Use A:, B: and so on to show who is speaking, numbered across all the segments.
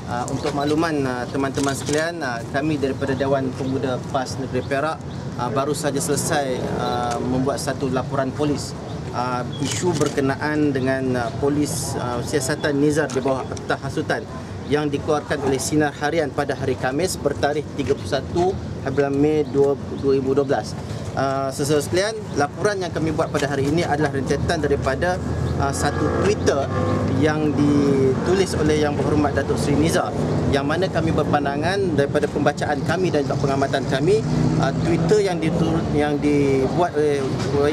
A: Untuk makluman teman-teman sekalian, kami daripada Dewan Pemuda PAS Negeri Perak baru saja selesai membuat satu laporan polis isu berkenaan dengan polis siasatan nizar di bawah Akta Hasutan yang dikeluarkan oleh Sinar Harian pada hari Khamis bertarikh 31 Mei 2012. Saudara sekalian, laporan yang kami buat pada hari ini adalah rentetan daripada satu Twitter yang ditulis oleh Yang Berhormat Datuk Seri Nizar, yang mana kami berpandangan daripada pembacaan kami dan juga pengamatan kami, Twitter yang dibuat oleh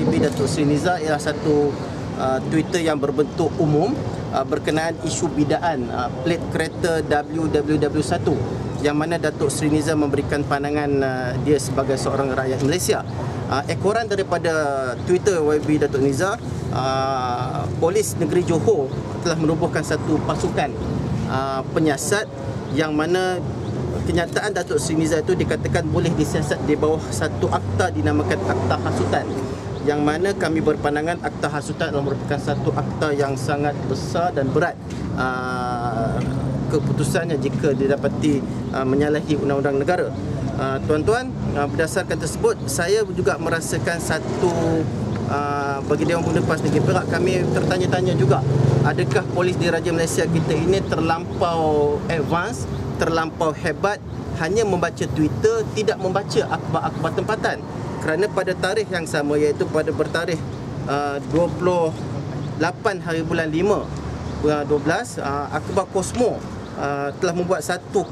A: YB Datuk Seri Nizar ialah satu Twitter yang berbentuk umum berkenaan isu bidaan plat kereta WWW1, yang mana Datuk Seri Nizar memberikan pandangan dia sebagai seorang rakyat Malaysia. Ekoran daripada Twitter YB Datuk Nizar, Polis Negeri Johor telah menubuhkan satu pasukan penyiasat yang mana kenyataan Datuk Seri Nizar itu dikatakan boleh disiasat di bawah satu akta dinamakan Akta Hasutan, yang mana kami berpandangan Akta Hasutan adalah merupakan satu akta yang sangat besar dan berat keputusannya jika didapati menyalahi undang-undang negara. Tuan-tuan, berdasarkan tersebut, saya juga merasakan satu bagi Dewan Pemuda PAS Negeri Perak, kami tertanya-tanya juga, adakah polis di Raja Malaysia kita ini terlampau advance, terlampau hebat, hanya membaca Twitter, tidak membaca akhbar-akhbar tempatan. Kerana pada tarikh yang sama, iaitu pada bertarikh 28 hari bulan 5 12, akhbar Kosmo telah membuat satu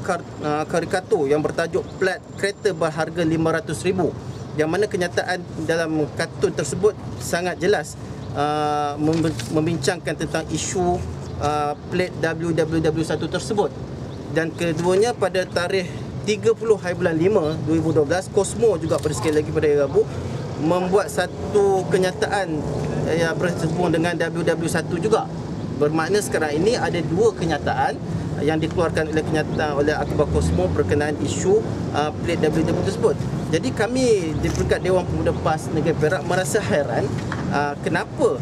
A: karikatur yang bertajuk plat kereta berharga RM500,000, yang mana kenyataan dalam kartun tersebut sangat jelas membincangkan tentang isu plat WWW1 tersebut. Dan keduanya pada tarikh 30 hari bulan 5 2012, Kosmo juga pada sekali lagi pada hari Rabu membuat satu kenyataan yang bersambung dengan WW1 juga. Bermakna sekarang ini ada dua kenyataan yang dikeluarkan oleh akhbar Kosmo berkenaan isu plat WW tersebut. Jadi kami di peringkat Dewan Pemuda PAS Negeri Perak merasa heran kenapa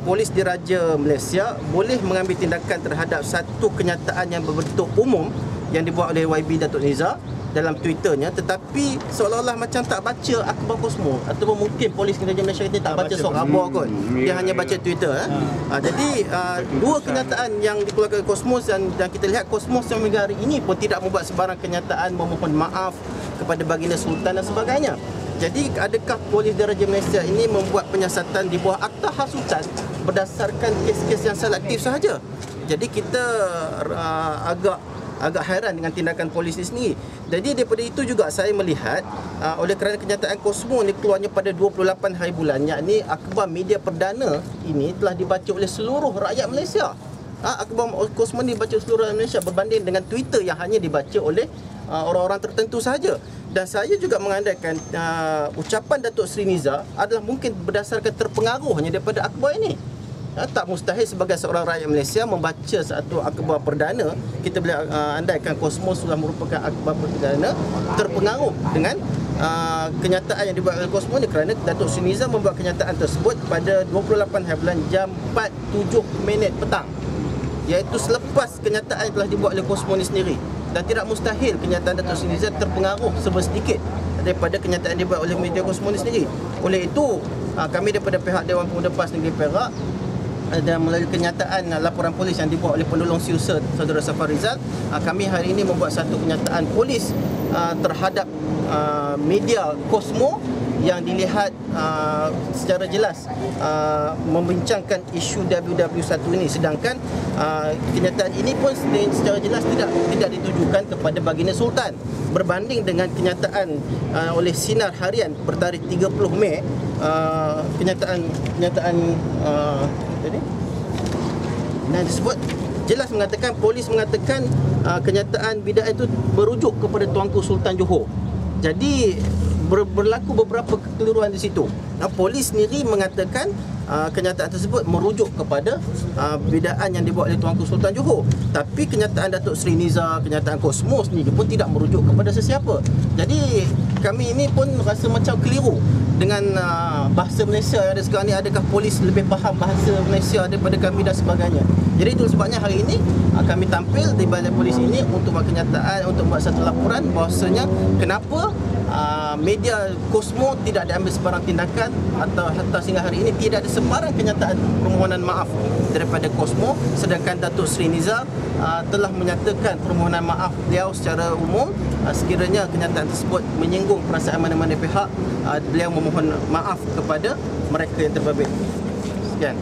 A: polis di Raja Malaysia boleh mengambil tindakan terhadap satu kenyataan yang berbentuk umum yang dibuat oleh YB Datuk Nizar dalam Twitternya, tetapi seolah-olah macam tak baca akhbar Kosmo, ataupun mungkin polis Raja Malaysia ini tak baca surat khabar kot. Dia hanya baca Twitter. Jadi dua kenyataan yang dikeluarkan oleh Kosmos, dan kita lihat Kosmos yang hingga hari ini pun tidak membuat sebarang kenyataan memohon maaf kepada Baginda Sultan dan sebagainya. Jadi adakah polis di Raja Malaysia ini membuat penyiasatan di bawah Akta Hasutan berdasarkan kes-kes yang selektif sahaja? Jadi kita agak hairan dengan tindakan polis ini sendiri. Jadi daripada itu juga saya melihat oleh kerana kenyataan Kosmo ni keluarnya pada 28 hari bulan, yakni akhbar media perdana ini telah dibaca oleh seluruh rakyat Malaysia. Akhbar Kosmo ni dibaca seluruh rakyat Malaysia berbanding dengan Twitter yang hanya dibaca oleh orang-orang tertentu sahaja. Dan saya juga mengandaikan ucapan Datuk Seri Nizar adalah mungkin berdasarkan terpengaruhnya daripada akhbar ini. Tak mustahil sebagai seorang rakyat Malaysia membaca satu akhbar perdana, kita boleh andaikan Kosmos sudah merupakan akhbar perdana, terpengaruh dengan kenyataan yang dibuat oleh Kosmos ni, kerana Datuk Seri Nizar membuat kenyataan tersebut pada 28 hari bulan jam 4.07 petang, iaitu selepas kenyataan yang telah dibuat oleh Kosmos ni sendiri. Dan tidak mustahil kenyataan Datuk Seri Nizar terpengaruh sedikit daripada kenyataan yang dibuat oleh media Kosmos ni sendiri. Oleh itu, kami daripada pihak Dewan Pemuda PAS Negeri Perak dan melalui kenyataan laporan polis yang dibuat oleh penolong siuser Saudara Safar Rizal, kami hari ini membuat satu kenyataan polis terhadap media Kosmo yang dilihat secara jelas membincangkan isu WW1 ini, sedangkan kenyataan ini pun secara jelas tidak ditujukan kepada Baginda Sultan, berbanding dengan kenyataan oleh Sinar Harian bertarikh 30 Mei, kenyataan tadi nah disebut jelas mengatakan, polis mengatakan kenyataan bidaan itu merujuk kepada Tuanku Sultan Johor. Jadi berlaku beberapa kekeliruan di situ. Polis sendiri mengatakan kenyataan tersebut merujuk kepada bidaan yang dibuat oleh Tuanku Sultan Johor. Tapi kenyataan Datuk Seri Nizar, kenyataan Kosmo sendiri pun tidak merujuk kepada sesiapa. Jadi kami ini pun rasa macam keliru dengan bahasa Malaysia yang ada sekarang ni. Adakah polis lebih faham bahasa Malaysia daripada kami dan sebagainya. Jadi itu sebabnya hari ini kami tampil di balai polis ini untuk buat kenyataan, untuk buat satu laporan bahawasanya kenapa media Kosmo tidak diambil sebarang tindakan, atau hatta sehingga hari ini tidak ada sebarang kenyataan permohonan maaf daripada Kosmo, sedangkan Datuk Seri Nizar telah menyatakan permohonan maaf beliau secara umum. Sekiranya kenyataan tersebut menyinggung perasaan mana-mana pihak, beliau memohon maaf kepada mereka yang terbabit. Sekian.